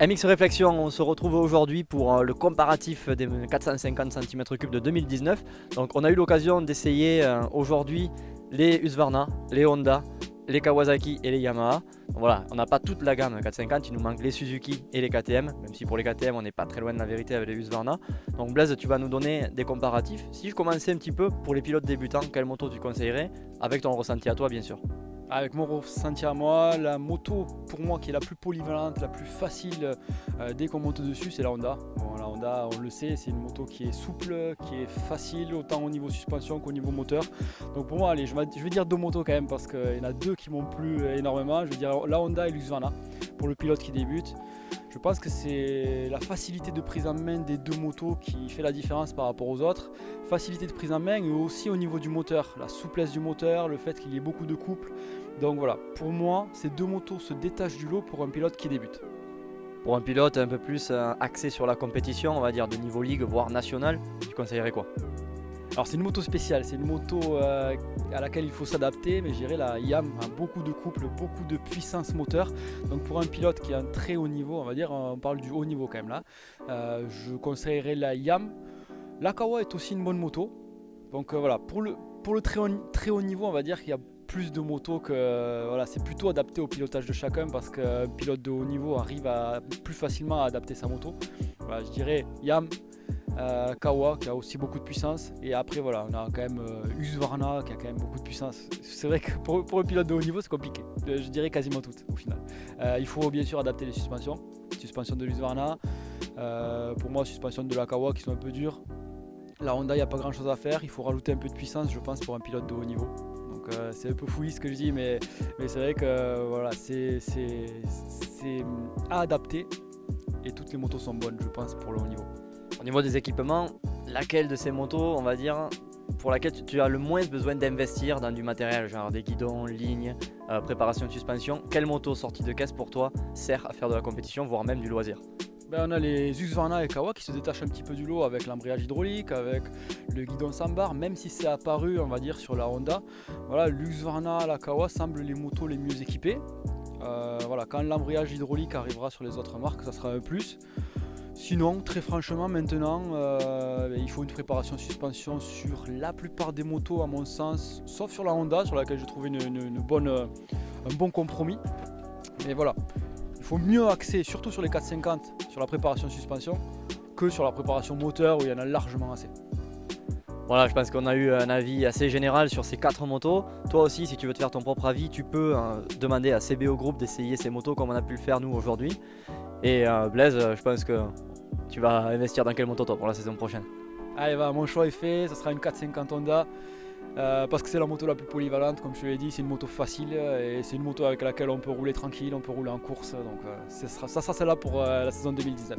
MX Réflexion, on se retrouve aujourd'hui pour le comparatif des 450 cm3 de 2019. Donc on a eu l'occasion d'essayer aujourd'hui les Husqvarna, les Honda, les Kawasaki et les Yamaha. Donc voilà, on n'a pas toute la gamme 450, il nous manque les Suzuki et les KTM, même si pour les KTM on n'est pas très loin de la vérité avec les Husqvarna. Donc Blaise, tu vas nous donner des comparatifs. Si je commençais un petit peu pour les pilotes débutants, quelle moto tu conseillerais avec ton ressenti à toi bien sûr? Avec mon ressenti à moi, la moto pour moi qui est la plus polyvalente, la plus facile dès qu'on monte dessus, c'est la Honda. Bon, la Honda, on le sait, c'est une moto qui est souple, qui est facile autant au niveau suspension qu'au niveau moteur. Donc pour moi, allez, je vais dire deux motos quand même parce qu'il y en a deux qui m'ont plu énormément. Je vais dire la Honda et l'Husqvarna pour le pilote qui débute. Je pense que c'est la facilité de prise en main des deux motos qui fait la différence par rapport aux autres. Facilité de prise en main et aussi au niveau du moteur, la souplesse du moteur, le fait qu'il y ait beaucoup de couple. Donc voilà, pour moi, ces deux motos se détachent du lot pour un pilote qui débute. Pour un pilote un peu plus axé sur la compétition, on va dire de niveau ligue voire national, tu conseillerais quoi? Alors c'est une moto spéciale, c'est une moto à laquelle il faut s'adapter, mais je dirais la YAM a beaucoup de couple, beaucoup de puissance moteur. Donc pour un pilote qui a un très haut niveau, on va dire, on parle du haut niveau quand même là, je conseillerais la YAM. La Kawa est aussi une bonne moto. Donc voilà, pour le très haut niveau, on va dire qu'il y a plus de motos que voilà, c'est plutôt adapté au pilotage de chacun parce qu'un pilote de haut niveau arrive à plus facilement à adapter sa moto. Voilà, je dirais YAM, Kawa qui a aussi beaucoup de puissance, et après voilà, on a quand même Husqvarna qui a quand même beaucoup de puissance. C'est vrai que pour un pilote de haut niveau c'est compliqué, je dirais quasiment toutes au final. Il faut bien sûr adapter les suspensions de l'Husqvarna, pour moi suspension de la Kawa qui sont un peu dures. La Honda, il n'y a pas grand chose à faire, il faut rajouter un peu de puissance je pense pour un pilote de haut niveau. Donc c'est un peu fouillis ce que je dis, mais c'est vrai que voilà, c'est à adapter et toutes les motos sont bonnes je pense pour le haut niveau. Au niveau des équipements, laquelle de ces motos, on va dire, pour laquelle tu as le moins besoin d'investir dans du matériel, genre des guidons, lignes, préparation de suspension, quelle moto sortie de caisse pour toi sert à faire de la compétition, voire même du loisir? On a les Husqvarna et Kawa qui se détachent un petit peu du lot avec l'embrayage hydraulique, avec le guidon sans barre, même si c'est apparu on va dire sur la Honda. Voilà, l'Husqvarna, la Kawa semblent les motos les mieux équipées. Voilà, quand l'embrayage hydraulique arrivera sur les autres marques, ça sera un plus. Sinon, très franchement, maintenant, il faut une préparation suspension sur la plupart des motos, à mon sens, sauf sur la Honda, sur laquelle j'ai trouvé un bon compromis. Mais voilà, il faut mieux axer, surtout sur les 450, sur la préparation suspension, que sur la préparation moteur, où il y en a largement assez. Voilà, je pense qu'on a eu un avis assez général sur ces 4 motos. Toi aussi, si tu veux te faire ton propre avis, tu peux demander à CBO Group d'essayer ces motos comme on a pu le faire nous aujourd'hui. Et Blaise, je pense que tu vas investir dans quelle moto toi pour la saison prochaine? Allez, mon choix est fait, ça sera une 450 Honda. Parce que c'est la moto la plus polyvalente, comme je te l'ai dit, c'est une moto facile et c'est une moto avec laquelle on peut rouler tranquille, on peut rouler en course, donc ça sera celle-là pour la saison 2019.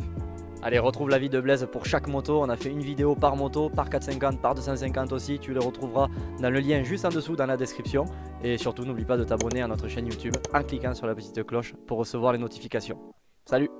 Allez, retrouve l'avis de Blaise pour chaque moto, on a fait une vidéo par moto, par 450, par 250 aussi, tu les retrouveras dans le lien juste en dessous dans la description, et surtout n'oublie pas de t'abonner à notre chaîne YouTube en cliquant sur la petite cloche pour recevoir les notifications. Salut!